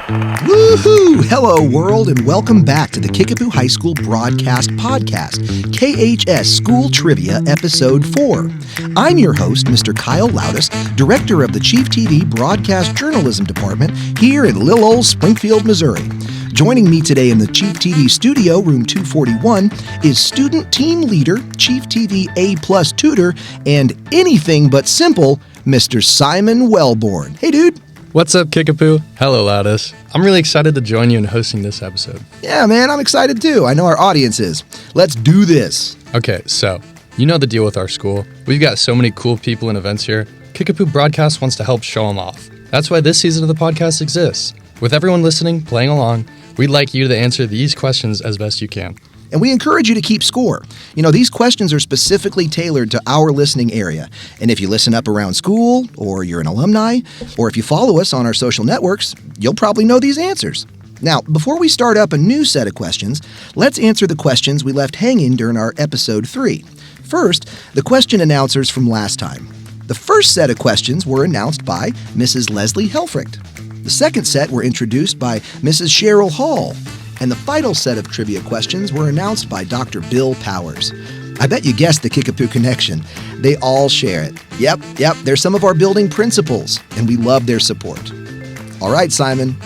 Woohoo! Hello, world, and welcome back to the Kickapoo High School Broadcast Podcast, KHS School Trivia, Episode 4. I'm your host, Mr. Kyle Loudis, Director of the Chief TV Broadcast Journalism Department here in Lil Ol' Springfield, Missouri. Joining me today in the Chief TV studio, room 241, is student team leader, Chief TV A+ tutor, and anything but simple, Mr. Simon Wellborn. Hey, dude. What's up, Kickapoo? Hello, Loudis. I'm really excited to join you in hosting this episode. Yeah, man, I'm excited too. I know our audience is. Let's do this. Okay, so, you know the deal with our school. We've got so many cool people and events here. Kickapoo Broadcast wants to help show them off. That's why this season of the podcast exists. With everyone listening, playing along, we'd like you to answer these questions as best you can. And we encourage you to keep score. You know, these questions are specifically tailored to our listening area. And if you listen up around school, or you're an alumni, or if you follow us on our social networks, you'll probably know these answers. Now, before we start up a new set of questions, let's answer the questions we left hanging during our Episode 3. First, the question announcers from last time. The first set of questions were announced by Mrs. Leslie Helfricht. The second set were introduced by Mrs. Cheryl Hall. And the final set of trivia questions were announced by Dr. Bill Powers. I bet you guessed the Kickapoo connection. They all share it. Yep, they're some of our building principals, and we love their support. All right, Simon,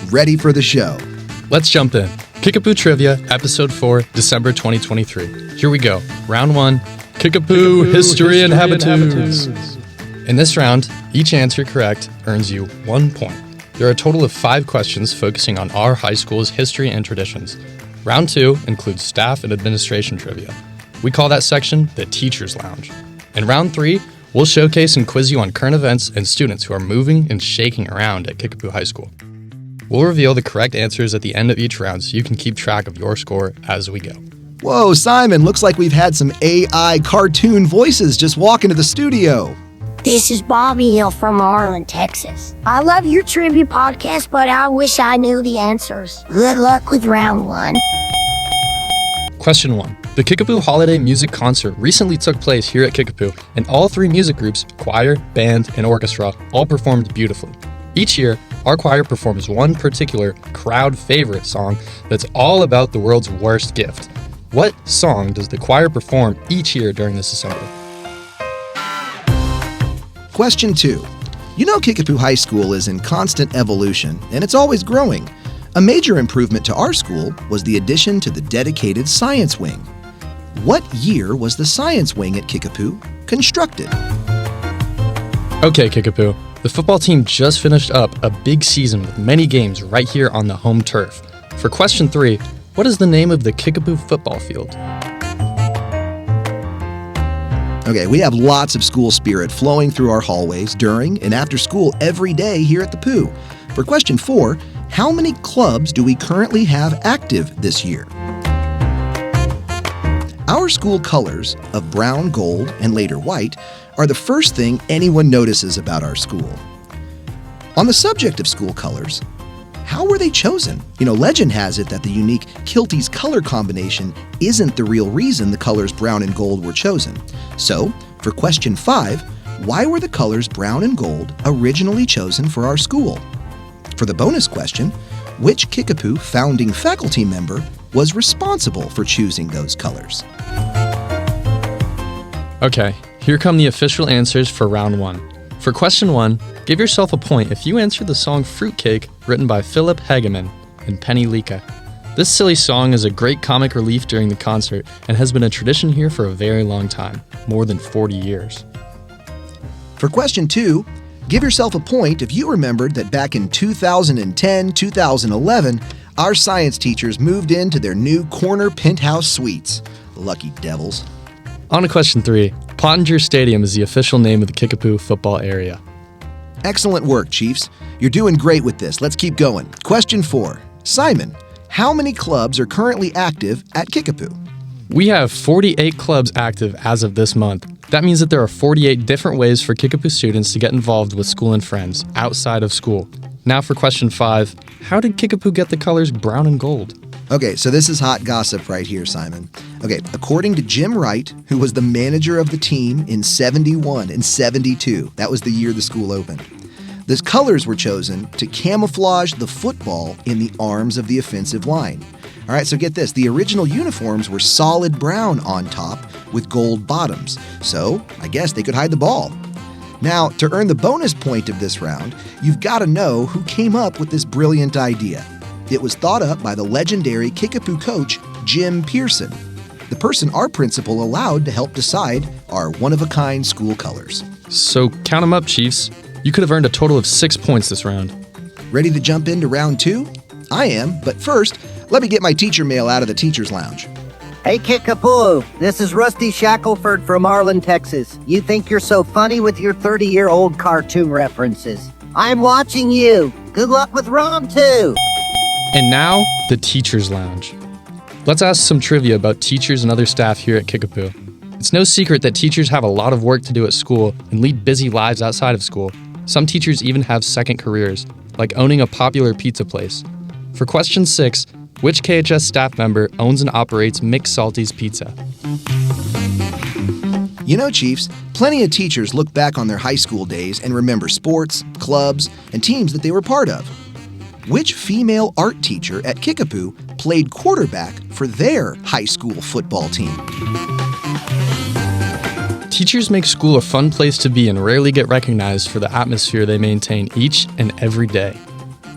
ready for the show. Let's jump in. Kickapoo Trivia, Episode 4, December 2023. Here we go. Round 1, Kickapoo History and Habitudes. In this round, each answer correct earns you 1 point. There are a total of 5 questions focusing on our high school's history and traditions. Round 2 includes staff and administration trivia. We call that section the Teacher's Lounge. In round 3, we'll showcase and quiz you on current events and students who are moving and shaking around at Kickapoo High School. We'll reveal the correct answers at the end of each round so you can keep track of your score as we go. Whoa, Simon, looks like we've had some AI cartoon voices just walk into the studio. This is Bobby Hill from Arlen, Texas. I love your trivia podcast, but I wish I knew the answers. Good luck with round 1. Question 1. The Kickapoo Holiday Music Concert recently took place here at Kickapoo, and all 3 music groups, choir, band, and orchestra, all performed beautifully. Each year, our choir performs one particular crowd favorite song that's all about the world's worst gift. What song does the choir perform each year during this assembly? Question 2. You know Kickapoo High School is in constant evolution, and it's always growing. A major improvement to our school was the addition to the dedicated science wing. What year was the science wing at Kickapoo constructed? Okay, Kickapoo. The football team just finished up a big season with many games right here on the home turf. For question 3, what is the name of the Kickapoo football field? Okay, we have lots of school spirit flowing through our hallways during and after school every day here at the Pooh. For question 4, how many clubs do we currently have active this year? Our school colors of brown, gold, and later white are the first thing anyone notices about our school. On the subject of school colors, how were they chosen? You know, legend has it that the unique Kilties color combination isn't the real reason the colors brown and gold were chosen. So, for question 5, why were the colors brown and gold originally chosen for our school? For the bonus question, which Kickapoo founding faculty member was responsible for choosing those colors? Okay, here come the official answers for round 1. For question 1, give yourself a point if you answered the song Fruitcake, written by Philip Hageman and Penny Lika. This silly song is a great comic relief during the concert and has been a tradition here for a very long time, more than 40 years. For question 2, give yourself a point if you remembered that back in 2010-2011, our science teachers moved into their new corner penthouse suites. Lucky devils. On to question 3. Pottinger Stadium is the official name of the Kickapoo football area. Excellent work, Chiefs. You're doing great with this. Let's keep going. Question 4. Simon, how many clubs are currently active at Kickapoo? We have 48 clubs active as of this month. That means that there are 48 different ways for Kickapoo students to get involved with school and friends outside of school. Now for question 5. How did Kickapoo get the colors brown and gold? Okay, so this is hot gossip right here, Simon. Okay, according to Jim Wright, who was the manager of the team in 71 and 72, that was the year the school opened, The colors were chosen to camouflage the football in the arms of the offensive line. All right, so get this. The original uniforms were solid brown on top with gold bottoms, so I guess they could hide the ball. Now, to earn the bonus point of this round, you've got to know who came up with this brilliant idea. It was thought up by the legendary Kickapoo coach, Jim Pearson, the person our principal allowed to help decide our one-of-a-kind school colors. So count them up, Chiefs. You could have earned a total of 6 points this round. Ready to jump into round 2? I am, but first, let me get my teacher mail out of the teacher's lounge. Hey, Kickapoo, this is Rusty Shackelford from Arlen, Texas. You think you're so funny with your 30-year-old cartoon references. I'm watching you. Good luck with round 2. And now, the Teacher's Lounge. Let's ask some trivia about teachers and other staff here at Kickapoo. It's no secret that teachers have a lot of work to do at school and lead busy lives outside of school. Some teachers even have second careers, like owning a popular pizza place. For question 6, which KHS staff member owns and operates Mix Salty's Pizza? You know, Chiefs, plenty of teachers look back on their high school days and remember sports, clubs, and teams that they were part of. Which female art teacher at Kickapoo played quarterback for their high school football team? Teachers make school a fun place to be and rarely get recognized for the atmosphere they maintain each and every day.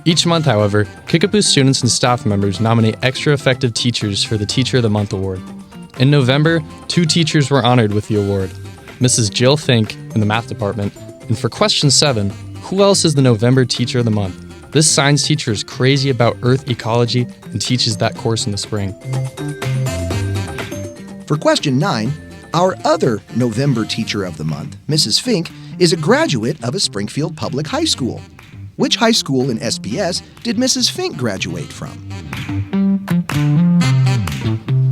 Each month, however, Kickapoo students and staff members nominate extra effective teachers for the Teacher of the Month award. In November, 2 teachers were honored with the award, Mrs. Jill Fink in the math department, and for question 7, who else is the November Teacher of the Month? This science teacher is crazy about Earth ecology and teaches that course in the spring. For question 9, our other November Teacher of the Month, Mrs. Fink, is a graduate of a Springfield Public High School. Which high school in SBS did Mrs. Fink graduate from?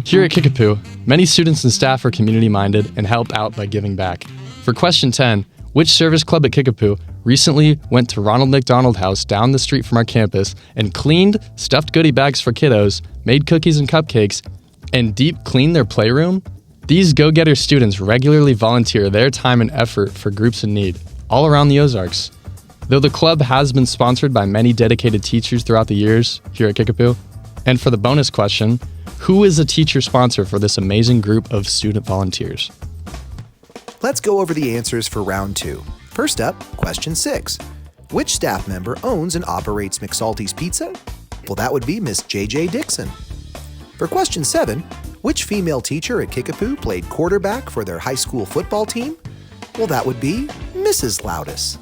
Here at Kickapoo, many students and staff are community-minded and help out by giving back. For question 10, which service club at Kickapoo recently went to Ronald McDonald House down the street from our campus and cleaned stuffed goodie bags for kiddos, made cookies and cupcakes, and deep cleaned their playroom? These go-getter students regularly volunteer their time and effort for groups in need, all around the Ozarks. Though the club has been sponsored by many dedicated teachers throughout the years here at Kickapoo. And for the bonus question, who is a teacher sponsor for this amazing group of student volunteers? Let's go over the answers for round 2. First up, question 6. Which staff member owns and operates McSalty's Pizza? Well, that would be Miss J.J. Dixon. For question 7, which female teacher at Kickapoo played quarterback for their high school football team? Well, that would be Mrs. Loudis.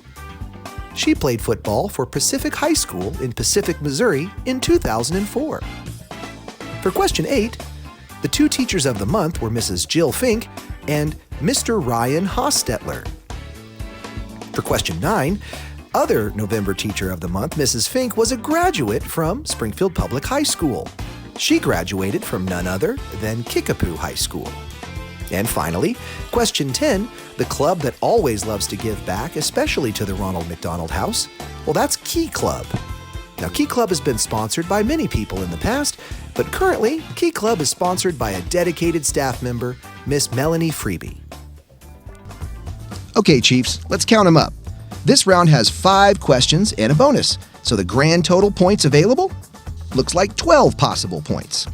She played football for Pacific High School in Pacific, Missouri in 2004. For question 8, the 2 teachers of the month were Mrs. Jill Fink and Mr. Ryan Hostetler. For question 9, other November Teacher of the Month, Mrs. Fink, was a graduate from Springfield Public High School. She graduated from none other than Kickapoo High School. And finally, question 10, the club that always loves to give back, especially to the Ronald McDonald House, well, that's Key Club. Now, Key Club has been sponsored by many people in the past, but currently, Key Club is sponsored by a dedicated staff member, Miss Melanie Freeby. Okay, Chiefs, let's count them up. This round has 5 questions and a bonus, so the grand total points available looks like 12 possible points.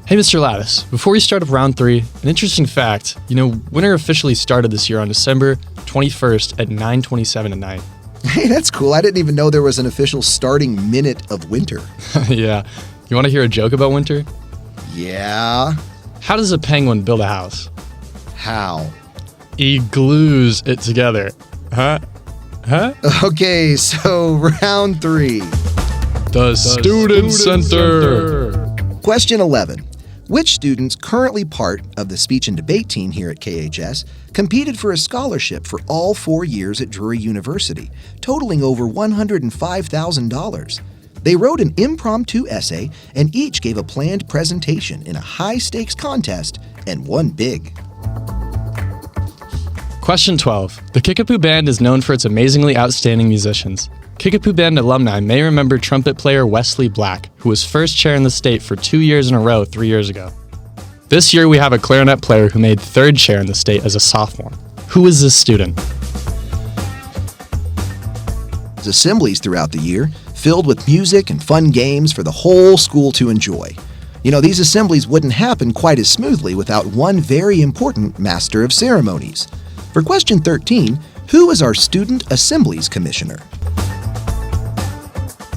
Hey, Mr. Lattis, before we start up round 3, an interesting fact. Winter officially started this year on December 21st at 9:27 at night. Hey, that's cool. I didn't even know there was an official starting minute of winter. Yeah. You want to hear a joke about winter? Yeah. How does a penguin build a house? How? He glues it together. Huh? Okay, so round 3. The Student Center. Question 11. Which students currently part of the speech and debate team here at KHS competed for a scholarship for all 4 years at Drury University, totaling over $105,000? They wrote an impromptu essay and each gave a planned presentation in a high-stakes contest and won big. Question 12. The Kickapoo Band is known for its amazingly outstanding musicians. Kickapoo Band alumni may remember trumpet player Wesley Black, who was first chair in the state for 2 years in a row 3 years ago. This year we have a clarinet player who made third chair in the state as a sophomore. Who is this student? holds assemblies throughout the year, filled with music and fun games for the whole school to enjoy. You know, these assemblies wouldn't happen quite as smoothly without one very important master of ceremonies. For question 13, who is our Student Assemblies Commissioner?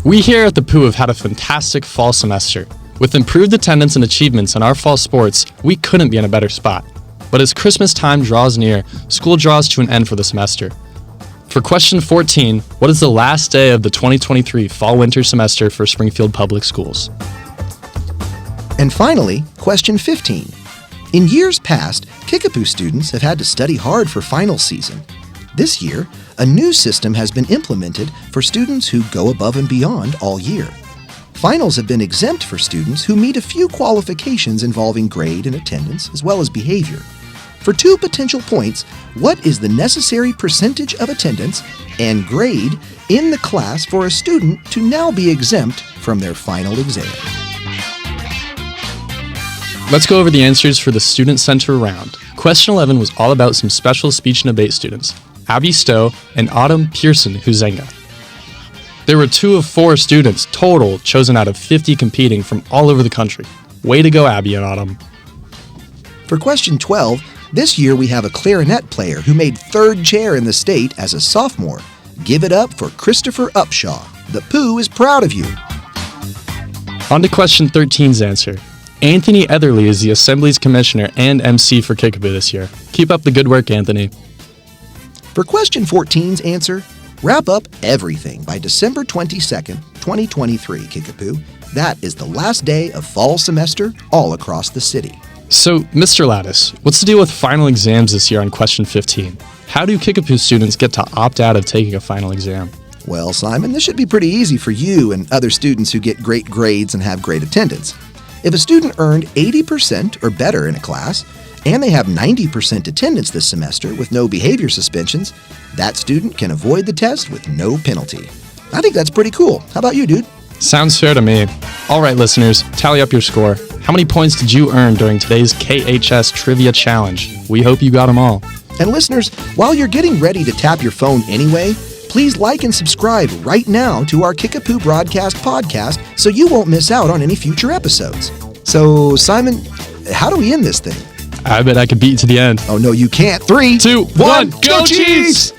We here at the Pooh have had a fantastic fall semester. With improved attendance and achievements in our fall sports, we couldn't be in a better spot. But as Christmas time draws near, school draws to an end for the semester. For question 14, what is the last day of the 2023 fall-winter semester for Springfield Public Schools? And finally, question 15. In years past, Kickapoo students have had to study hard for final season. This year, a new system has been implemented for students who go above and beyond all year. Finals have been exempt for students who meet a few qualifications involving grade and attendance, as well as behavior. For 2 potential points, what is the necessary percentage of attendance and grade in the class for a student to now be exempt from their final exam? Let's go over the answers for the Student Center round. Question 11 was all about some special speech and debate students, Abby Stowe and Autumn Pearson Huzenga. There were 2 of 4 students total chosen out of 50 competing from all over the country. Way to go, Abby and Autumn. For question 12, this year we have a clarinet player who made 3rd chair in the state as a sophomore. Give it up for Christopher Upshaw. The Pooh is proud of you. On to question 13's answer. Anthony Etherly is the Assembly's Commissioner and MC for Kickapoo this year. Keep up the good work, Anthony. For question 14's answer, wrap up everything by December 22nd, 2023, Kickapoo. That is the last day of fall semester all across the city. So, Mr. Lattis, what's the deal with final exams this year on question 15? How do Kickapoo students get to opt out of taking a final exam? Well, Simon, this should be pretty easy for you and other students who get great grades and have great attendance. If a student earned 80% or better in a class, and they have 90% attendance this semester with no behavior suspensions, that student can avoid the test with no penalty. I think that's pretty cool. How about you, dude? Sounds fair to me. All right, listeners, tally up your score. How many points did you earn during today's KHS Trivia Challenge? We hope you got them all. And listeners, while you're getting ready to tap your phone anyway, please like and subscribe right now to our Kickapoo Broadcast podcast so you won't miss out on any future episodes. So, Simon, how do we end this thing? I bet I could beat you to the end. Oh, no, you can't. 3, 2, 1, go Chiefs!